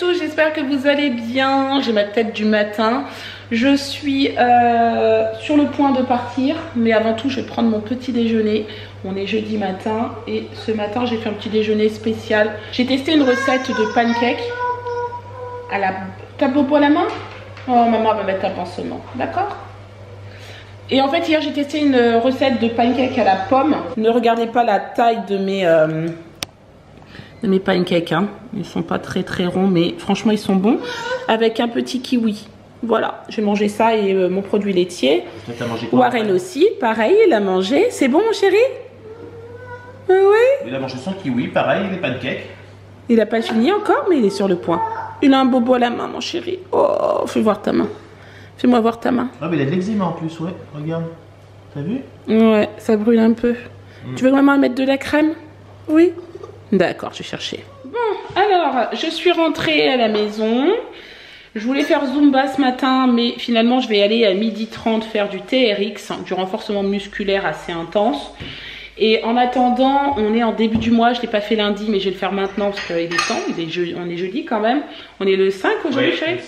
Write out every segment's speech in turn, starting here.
tous, j'espère que vous allez bien. J'ai ma tête du matin. Je suis sur le point de partir, mais avant tout, je vais prendre mon petit déjeuner. On est jeudi matin et ce matin, j'ai fait un petit déjeuner spécial. J'ai testé une recette de pancakes à la... T'as bobo à la main? Oh, maman va mettre un pansement, d'accord? Et en fait, hier, j'ai testé une recette de pancakes à la pomme. Ne regardez pas la taille de mes pancakes, hein. Ils sont pas très ronds, mais franchement, ils sont bons. Avec un petit kiwi. Voilà, je vais manger ça et mon produit laitier. Warren aussi, pareil, il a mangé. C'est bon, mon chéri? Oui. Il a mangé son kiwi, pareil, les pancakes. Il n'a pas fini encore, mais il est sur le point. Il a un bobo à la main, mon chéri. Oh, fais voir ta main. Fais-moi voir ta main. Ah, mais il a de l'eczéma en plus, ouais, regarde. T'as vu? Ouais, ça brûle un peu. Tu veux vraiment mettre de la crème? Oui. D'accord, je vais chercher. Bon, alors, je suis rentrée à la maison. Je voulais faire Zumba ce matin, mais finalement, je vais aller à 12h30 faire du TRX, du renforcement musculaire assez intense. Et en attendant, on est en début du mois, je ne l'ai pas fait lundi, mais je vais le faire maintenant parce qu'il est temps, on est jeudi quand même. On est le 5 aujourd'hui, chérie?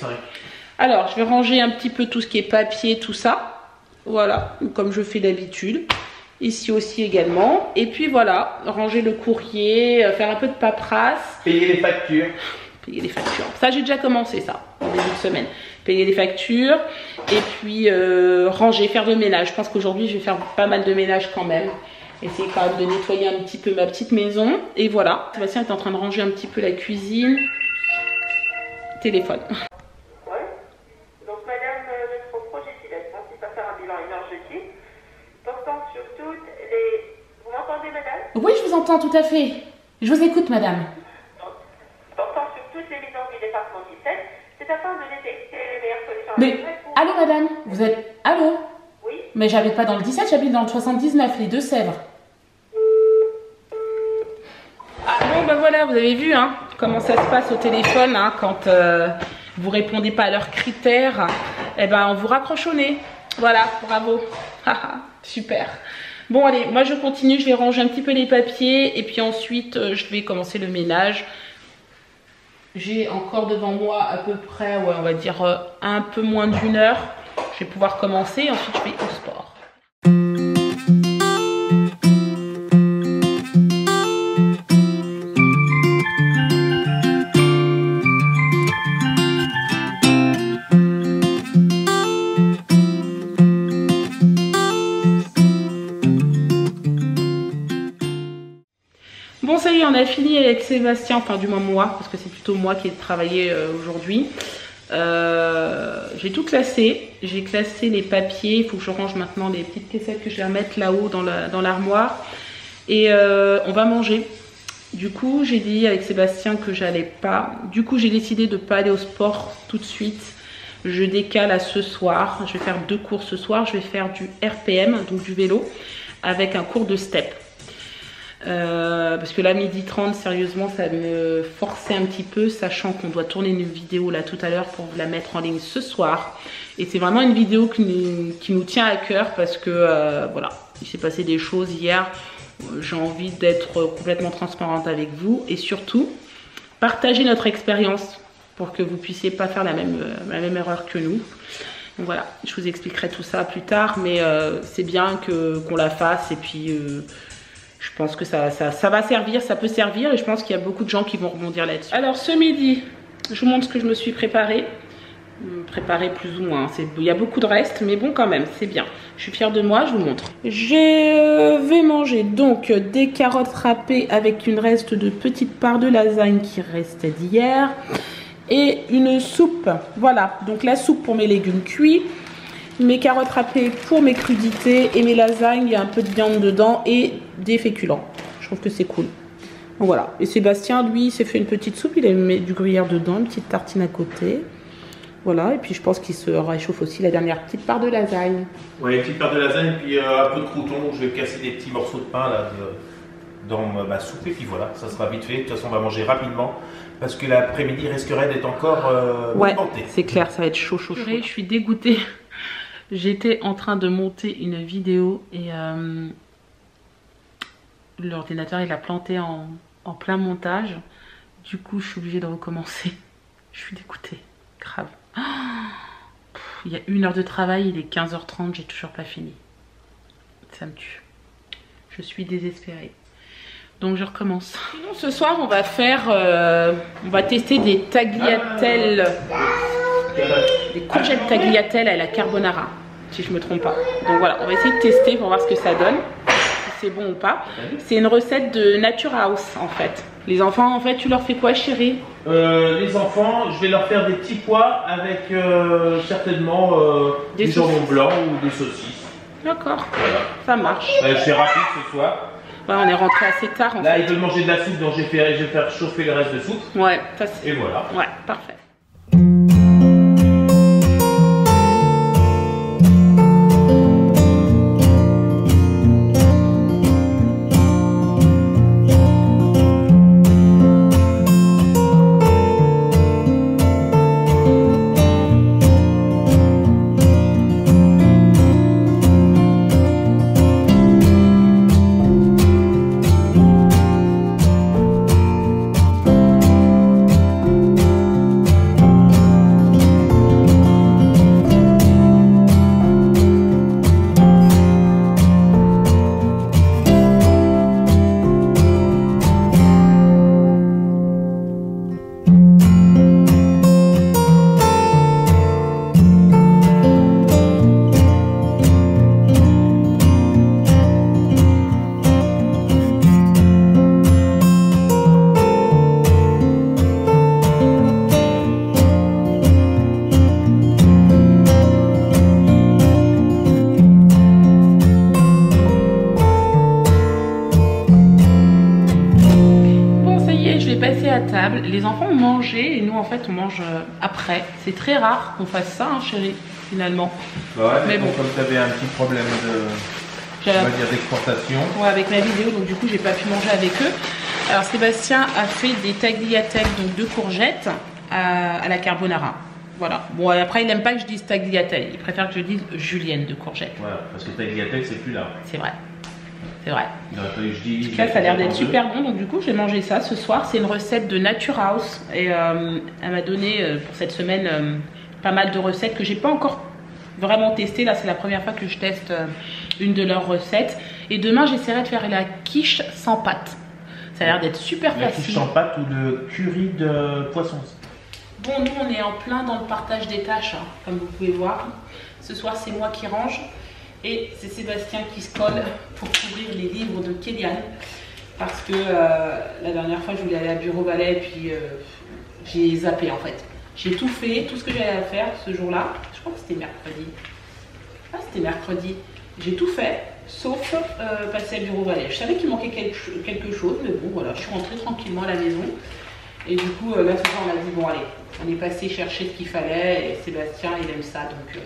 Alors, je vais ranger un petit peu tout ce qui est papier, tout ça. Voilà, comme je fais d'habitude. Ici aussi également. Et puis voilà, ranger le courrier, faire un peu de paperasse. Payer les factures. Payer les factures. Ça, j'ai déjà commencé ça, en début de semaine. Payer les factures. Et puis ranger, faire le ménage. Je pense qu'aujourd'hui, je vais faire pas mal de ménage quand même. Essayer quand même de nettoyer un petit peu ma petite maison. Et voilà. Sébastien est en train de ranger un petit peu la cuisine. Téléphone. Oui, je vous entends tout à fait. Je vous écoute, madame. Portant sur toutes les maisons du département 17, c'est afin de détecter les meilleures solutions. Mais, allô, madame? Vous êtes... Allô? Oui. Mais j'habite pas dans le 17, j'habite dans le 79, les Deux-Sèvres. Ah bon, bah voilà, vous avez vu, hein, comment ça se passe au téléphone, hein, quand vous répondez pas à leurs critères. Eh ben, on vous raccroche au nez. Voilà, bravo. Super. Bon allez, moi je continue, je vais ranger un petit peu les papiers et puis ensuite je vais commencer le ménage. J'ai encore devant moi à peu près, ouais, on va dire un peu moins d'1 heure. Je vais pouvoir commencer, ensuite je vais au sport. Bon, ça y est, on a fini avec Sébastien, enfin du moins moi, parce que c'est plutôt moi qui ai travaillé aujourd'hui. J'ai tout classé, j'ai classé les papiers, il faut que je range maintenant les petites caissettes que je vais remettre là-haut dans l'armoire. Et on va manger. Du coup, j'ai dit avec Sébastien que j'allais pas. Du coup, j'ai décidé de ne pas aller au sport tout de suite. Je décale à ce soir. Je vais faire 2 cours ce soir. Je vais faire du RPM, donc du vélo, avec un cours de step. Parce que là 12h30 sérieusement ça me forçait un petit peu, sachant qu'on doit tourner une vidéo là tout à l'heure pour la mettre en ligne ce soir, et c'est vraiment une vidéo qui nous tient à cœur parce que voilà, il s'est passé des choses hier. J'ai envie d'être complètement transparente avec vous et surtout partager notre expérience pour que vous puissiez pas faire la même erreur que nous. Donc voilà, je vous expliquerai tout ça plus tard, mais c'est bien qu'on la fasse, et puis je pense que ça va servir, ça peut servir, et je pense qu'il y a beaucoup de gens qui vont rebondir là-dessus. Alors ce midi, je vous montre ce que je me suis préparée. Préparée plus ou moins, il y a beaucoup de reste, mais bon quand même, c'est bien. Je suis fière de moi, je vous montre. Je vais manger donc des carottes râpées avec une reste de petites parts de lasagne qui restait d'hier. Et une soupe, voilà, donc la soupe pour mes légumes cuits. Mes carottes râpées pour mes crudités, et mes lasagnes, il y a un peu de viande dedans et des féculents. Je trouve que c'est cool. Donc voilà. Et Sébastien, lui, s'est fait une petite soupe. Il a mis du gruyère dedans, une petite tartine à côté. Voilà. Et puis je pense qu'il se réchauffe aussi la dernière petite part de lasagne. Oui, une petite part de lasagne, puis un peu de crouton. Je vais casser des petits morceaux de pain là dans ma soupe. Et puis voilà, ça sera vite fait. De toute façon, on va manger rapidement parce que l'après-midi risquerait d'être encore ouais, c'est clair, ça va être chaud. Je suis dégoûtée. J'étais en train de monter une vidéo et l'ordinateur il a planté en plein montage. Du coup, je suis obligée de recommencer. Je suis dégoûtée. Grave. Oh, il y a 1 heure de travail, il est 15h30, j'ai toujours pas fini. Ça me tue. Je suis désespérée. Donc je recommence. Sinon, ce soir, on va faire... on va tester des tagliatelles. Des courgettes tagliatelles à la carbonara. Si je me trompe pas. Donc voilà, on va essayer de tester pour voir ce que ça donne. Si c'est bon ou pas. C'est une recette de Nature House en fait. Les enfants, en fait, tu leur fais quoi, chérie? Les enfants, je vais leur faire des petits pois avec certainement du jambon blanc ou des saucisses. D'accord, Voilà. ça marche. Je fais rapide ce soir. Ouais, on est rentré assez tard en Là, fait. ils veulent manger de la soupe, donc je vais faire chauffer le reste de soupe. Ouais, ça c'est... Et voilà. Ouais, parfait. À table, les enfants ont mangé et nous en fait on mange après. C'est très rare qu'on fasse ça, hein, chérie, finalement. Bah ouais, mais bon, comme tu avais un petit problème d'exportation. Ouais, avec ma vidéo, donc du coup j'ai pas pu manger avec eux. Alors Sébastien a fait des tagliatelles, donc de courgettes à la carbonara. Voilà. Bon, après il aime pas que je dise tagliatelle, il préfère que je dise julienne de courgettes. Voilà, parce que tagliatelle c'est plus là. C'est vrai. C'est vrai. Il aurait fallu que je dise. En tout cas, ça a l'air d'être super bon. Donc, du coup, j'ai mangé ça ce soir. C'est une recette de Nature House. Et elle m'a donné pour cette semaine pas mal de recettes que j'ai pas encore vraiment testées. Là, c'est la première fois que je teste une de leurs recettes. Et demain, j'essaierai de faire la quiche sans pâte. Ça a l'air d'être super facile. La quiche sans pâte ou le curry de poisson. Bon, nous, on est en plein dans le partage des tâches, hein, comme vous pouvez voir. Ce soir, c'est moi qui range. Et c'est Sébastien qui se colle pour couvrir les livres de Kélian. Parce que la dernière fois, je voulais aller à Bureau Ballet et puis j'ai zappé en fait. J'ai tout fait, tout ce que j'avais à faire ce jour-là. Je crois que c'était mercredi. Ah, c'était mercredi. J'ai tout fait, sauf passer à Bureau Ballet. Je savais qu'il manquait quelque chose, mais bon, voilà, je suis rentrée tranquillement à la maison. Et du coup, là, ce soir, on a dit, bon, allez, on est passé chercher ce qu'il fallait. Et Sébastien, il aime ça, donc...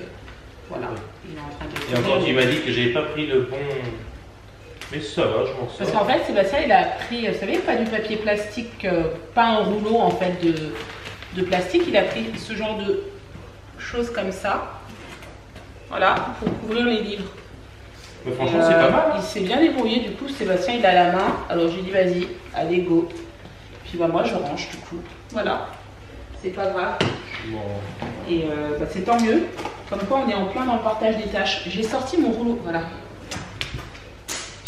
voilà, il est en train de... Et encore, il m'a dit que j'avais pas pris le bon... Mais ça va, je m'en sors. Parce qu'en fait, Sébastien, il a pris, vous savez, pas du papier plastique, pas un rouleau en fait de plastique. Il a pris ce genre de choses comme ça. Voilà, pour couvrir les livres. Mais franchement, c'est pas mal. Il s'est bien débrouillé, du coup, Sébastien, il a la main. Alors, j'ai dit, vas-y, allez, go. Puis bah, moi, je range, du coup. Voilà, c'est pas grave. Bon. Et bah, c'est tant mieux. Comme quoi, on est en plein dans le partage des tâches. J'ai sorti mon rouleau, voilà.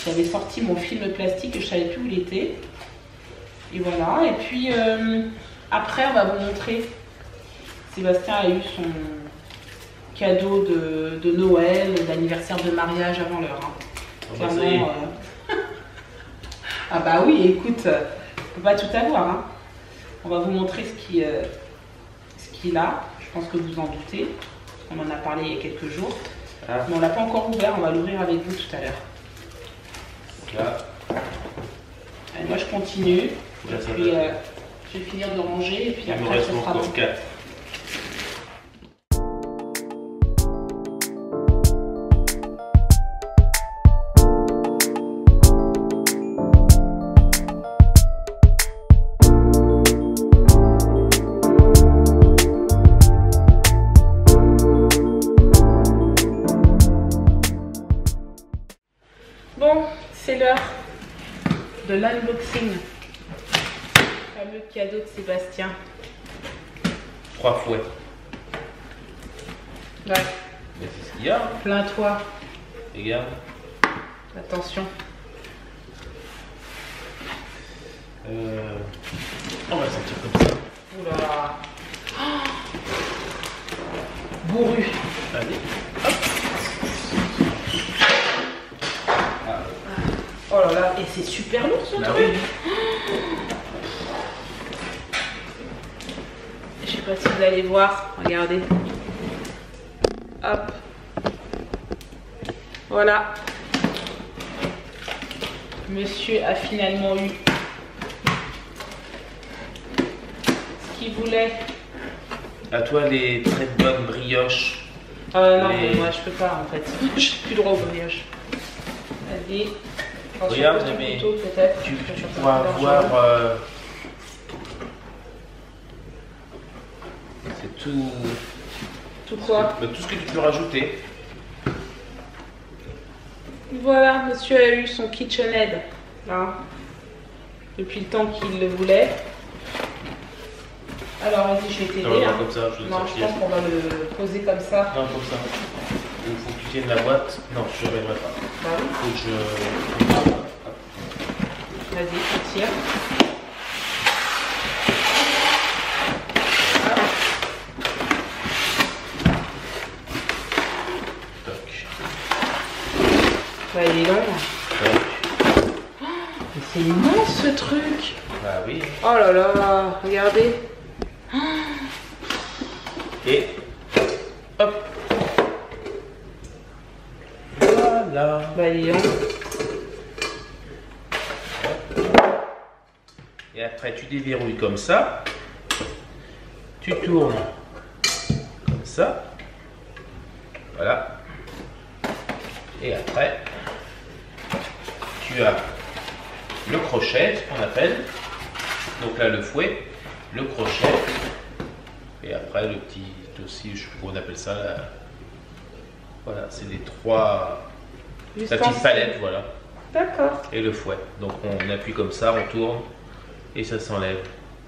J'avais sorti mon film plastique et je savais plus où il était. Et voilà. Et puis, après, on va vous montrer. Sébastien a eu son cadeau de Noël, d'anniversaire de mariage avant l'heure. Hein. Oh bah ça y est. Ah bah oui, écoute, on peut pas tout avoir. Hein. On va vous montrer ce qu'il a. Je pense que vous en doutez. On en a parlé il y a quelques jours. Ah. Mais on l'a pas encore ouvert. On va l'ouvrir avec vous tout à l'heure. Là. Allez, moi je continue. Là, et puis, je vais finir de ranger et puis après ce sera bon. 4. Bon, c'est l'heure de l'unboxing. Le fameux cadeau de Sébastien. 3 fouets. Ouais. Mais c'est ce qu'il y a. Plains-toi. Regarde. Attention. On va sortir comme ça. Oula. Oh, bourru. Allez. Hop. Oh là là, et c'est super lourd ce Bah truc. oui. Je sais pas si vous allez voir, regardez. Hop. Voilà. Monsieur a finalement eu ce qu'il voulait. À toi les très bonnes brioches. Non, Les- mais moi je peux pas en fait. J'ai plus droit aux brioches. Vas-y. Attention, Regarde, petit mais couteau, peut-être. Tu Je suis en train pourras de faire voir. genre. C'est tout. Tout quoi? Tout ce que tu peux rajouter. Voilà, monsieur a eu son KitchenAid. Hein, depuis le temps qu'il le voulait. Alors vas-y, je vais t'aider. Non, Hein. comme ça, je vais Non, je sortir. pense qu'on va le poser comme ça. Non, comme ça. Il faut que tu tiennes la boîte. Non, je ne reviendrai pas. Bah oui. Faut que je. Vas-y, tu tires. Toc. Bah, il est long. Toc. Mais c'est immense ce truc. Bah oui. Oh là là, regardez. Et. Hop. Voilà. Bah, il est long. Et après, tu déverrouilles comme ça. Tu tournes comme ça. Voilà. Et après, tu as le crochet, ce qu'on appelle. Donc là, le fouet, le crochet. Et après, le petit aussi, je sais pas comment on appelle ça. Là. Voilà, c'est les trois. Juste La petite en- palette, voilà. D'accord. Et le fouet. Donc on appuie comme ça, on tourne et ça s'enlève.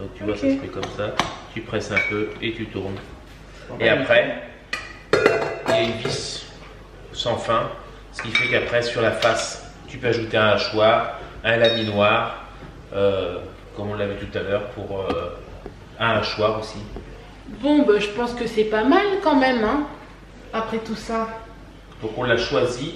Donc tu vois, Ok. ça se fait comme ça. Tu presses un peu et tu tournes. Et Ouais. après, il y a une vis sans fin, ce qui fait qu'après sur la face, tu peux ajouter un hachoir, un laminoir, comme on l'avait tout à l'heure, pour un hachoir aussi. Bon, bah, je pense que c'est pas mal quand même, hein. Après tout ça. Donc on l'a choisi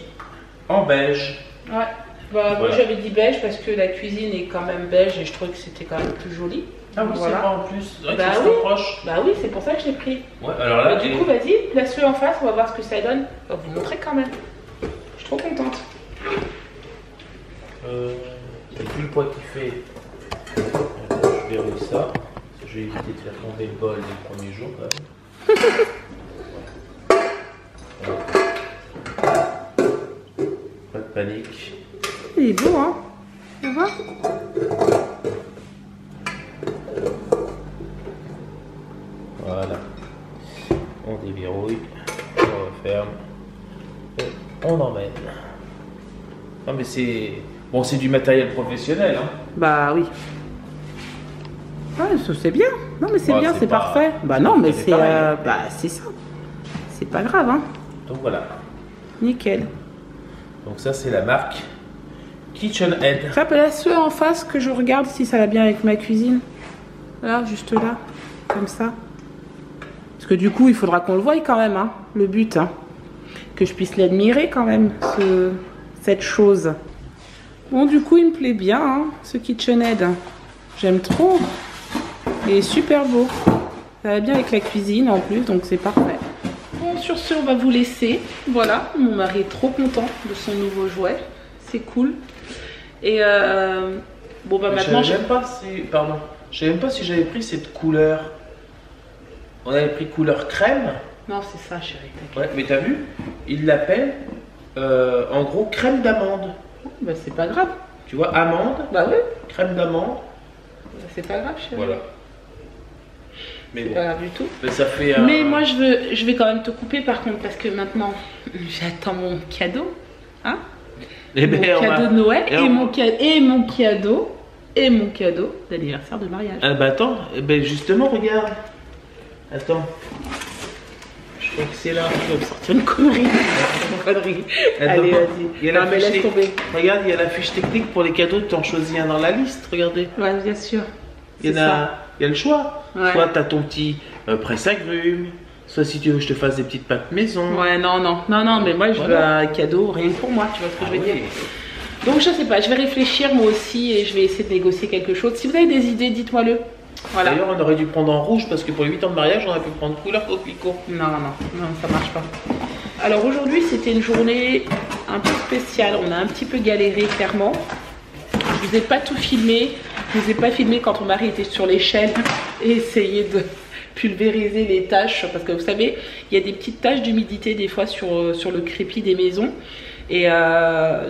en beige. Ouais. Bah, moi Voilà. j'avais dit beige parce que la cuisine est quand même beige et je trouvais que c'était quand même plus joli. Ah oui, Voilà. c'est pas en plus. C'est vrai que Bah ça se oui. rapproche. Bah oui, c'est pour ça que je l'ai pris. Ouais, alors là, Et du coup, vas-y, place-le en face, on va voir ce que ça donne. On va vous montrer quand même. Je suis trop contente. c'est plus le poids qui fait. Attends, je verrouille ça. Je vais éviter de faire tomber le bol les premiers jours quand même. Pas de panique. Il est beau, hein. Tu vois? Voilà. On déverrouille, on referme et on emmène. Non mais c'est bon, c'est du matériel professionnel, hein. Bah oui. Ouais, c'est bien. Non, mais c'est Ouais, bien, c'est c'est pas- parfait. Bah c'est non, tout mais à fait c'est pareil. bah, c'est ça. C'est pas grave, hein. Donc voilà. Nickel. Donc ça c'est la marque KitchenAid. Hop, là, ceux en face que je regarde si ça va bien avec ma cuisine. Là, juste là. Comme ça. Parce que du coup, il faudra qu'on le voie quand même, hein. Le but, hein. Que je puisse l'admirer quand même, cette chose. Bon, du coup, il me plaît bien, hein, ce KitchenAid. J'aime trop. Il est super beau. Ça va bien avec la cuisine en plus, donc c'est parfait. Bon, sur ce, on va vous laisser. Voilà, mon mari est trop content de son nouveau jouet. C'est cool. Et bon, bah maintenant, Je savais même pas si, pardon, je savais même pas si j'avais pris cette couleur. On avait pris couleur crème. Non, c'est ça, chérie. t'inquiète. Ouais, mais t'as vu, il l'appelle en gros crème d'amande. Bah, c'est pas grave. Tu vois, amande, Bah oui, crème d'amande. bah, c'est pas grave, chérie. Voilà. Mais C'est bon, pas grave du tout. mais ça fait un. Mais moi, je vais quand même te couper par contre, parce que maintenant, j'attends mon cadeau. Hein? Eh Mon ben, on cadeau va- de Noël et et on- mon cadeau d'anniversaire de mariage. Ah bah attends, eh ben justement, regarde. Attends. Je crois que c'est là. Je vais sortir une connerie. Allez, vas-y. Non, mais laisse tomber. Regarde, il y a la fiche technique pour les cadeaux. Tu en choisis un dans la liste. Regardez. Ouais, bien sûr. Il y a le choix. Ouais. Soit tu as ton petit presse-agrumes. Soit si tu veux que je te fasse des petites pâtes maison. Ouais, non, mais moi je veux un cadeau rien que pour moi, tu vois ce que je veux dire. Donc je sais pas, je vais réfléchir moi aussi et je vais essayer de négocier quelque chose. Si vous avez des idées, dites-moi-le. Voilà. D'ailleurs, on aurait dû prendre en rouge parce que pour les 8 ans de mariage, on aurait pu prendre couleur coquelicot. Non, ça marche pas. Alors aujourd'hui, c'était une journée un peu spéciale. On a un petit peu galéré, clairement. Je vous ai pas tout filmé. Je vous ai pas filmé quand ton mari était sur l'échelle et essayait de pulvériser les taches. Parce que vous savez, il y a des petites taches d'humidité des fois sur le crépi des maisons. Et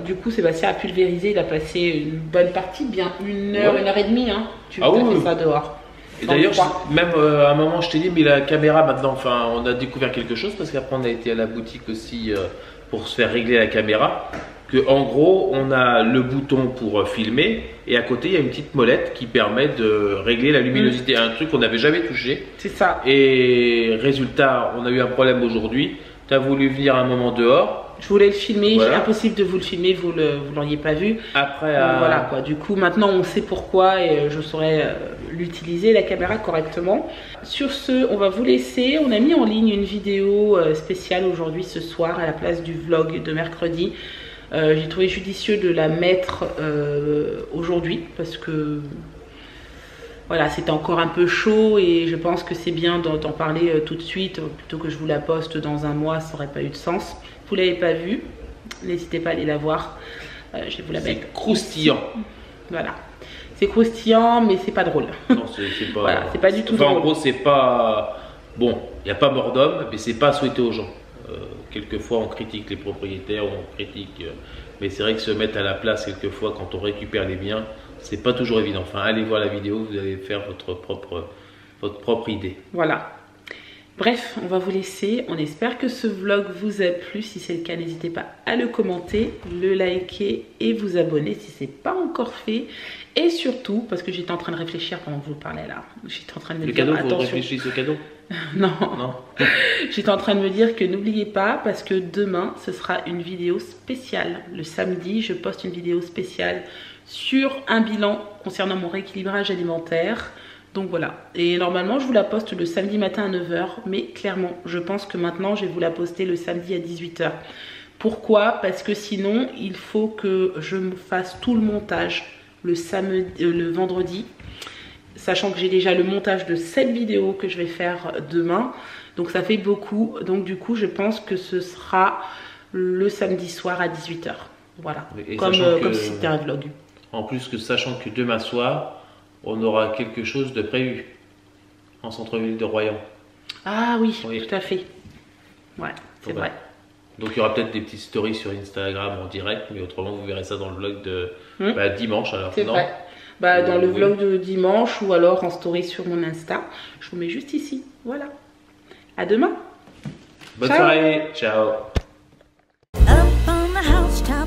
du coup, Sébastien a pulvérisé. Il a passé une bonne partie, bien 1 heure, 1 heure et demie. Hein. Tu as fait ça dehors. Et d'ailleurs, même à un moment, je t'ai dit, mais la caméra maintenant, enfin, on a découvert quelque chose parce qu'après, on a été à la boutique aussi pour se faire régler la caméra. Que en gros, on a le bouton pour filmer et à côté, il y a une petite molette qui permet de régler la luminosité. Un truc qu'on n'avait jamais touché. C'est ça. Et résultat, on a eu un problème aujourd'hui. Tu as voulu venir un moment dehors. Je voulais le filmer, voilà. Impossible de vous le filmer, vous l'auriez pas vu. Après, voilà quoi. Du coup, maintenant on sait pourquoi et je saurais l'utiliser, la caméra correctement. Sur ce, on va vous laisser. On a mis en ligne une vidéo spéciale aujourd'hui, ce soir, à la place du vlog de mercredi. J'ai trouvé judicieux de la mettre aujourd'hui parce que voilà, c'était encore un peu chaud et je pense que c'est bien d'en parler tout de suite plutôt que je vous la poste dans un mois, ça n'aurait pas eu de sens. Vous l'avez pas vue, n'hésitez pas à aller la voir. Je vais vous la mettre. C'est croustillant. Voilà, c'est croustillant, mais c'est pas drôle. Non, c'est pas. Voilà, c'est pas du tout drôle. En gros, c'est pas bon. Il n'y a pas mort d'homme, mais c'est pas souhaité aux gens. Quelquefois, on critique les propriétaires, on critique. Mais c'est vrai que se mettre à la place quelquefois quand on récupère les biens, c'est pas toujours évident. Enfin, allez voir la vidéo, vous allez faire votre propre idée. Voilà. Bref, on va vous laisser. On espère que ce vlog vous a plu. Si c'est le cas, n'hésitez pas à le commenter, le liker et vous abonner si ce n'est pas encore fait. Et surtout, parce que j'étais en train de réfléchir pendant que vous parlez là. J'étais en train de me dire, cadeau, attention. vous réfléchissez au cadeau? Non. Non. J'étais en train de me dire que n'oubliez pas, parce que demain, ce sera une vidéo spéciale. Le samedi, je poste une vidéo spéciale sur un bilan concernant mon rééquilibrage alimentaire. Donc voilà, et normalement je vous la poste le samedi matin à 9 h, mais clairement je pense que maintenant je vais vous la poster le samedi à 18 h. Pourquoi? Parce que sinon il faut que je me fasse tout le montage le vendredi, sachant que j'ai déjà le montage de cette vidéo que je vais faire demain, donc ça fait beaucoup. Donc du coup je pense que ce sera le samedi soir à 18 h. Voilà, comme si c'était un vlog. En plus que sachant que demain soir on aura quelque chose de prévu en centre-ville de Royan. Ah oui, tout à fait. Ouais, c'est vrai. Donc il y aura peut-être des petites stories sur Instagram en direct, mais autrement vous verrez ça dans le vlog de dimanche. Alors c'est vrai. Dans le vlog de dimanche ou alors en story sur mon Insta. Je vous mets juste ici. Voilà. À demain. Bonne soirée. Ciao. Up on the housetop.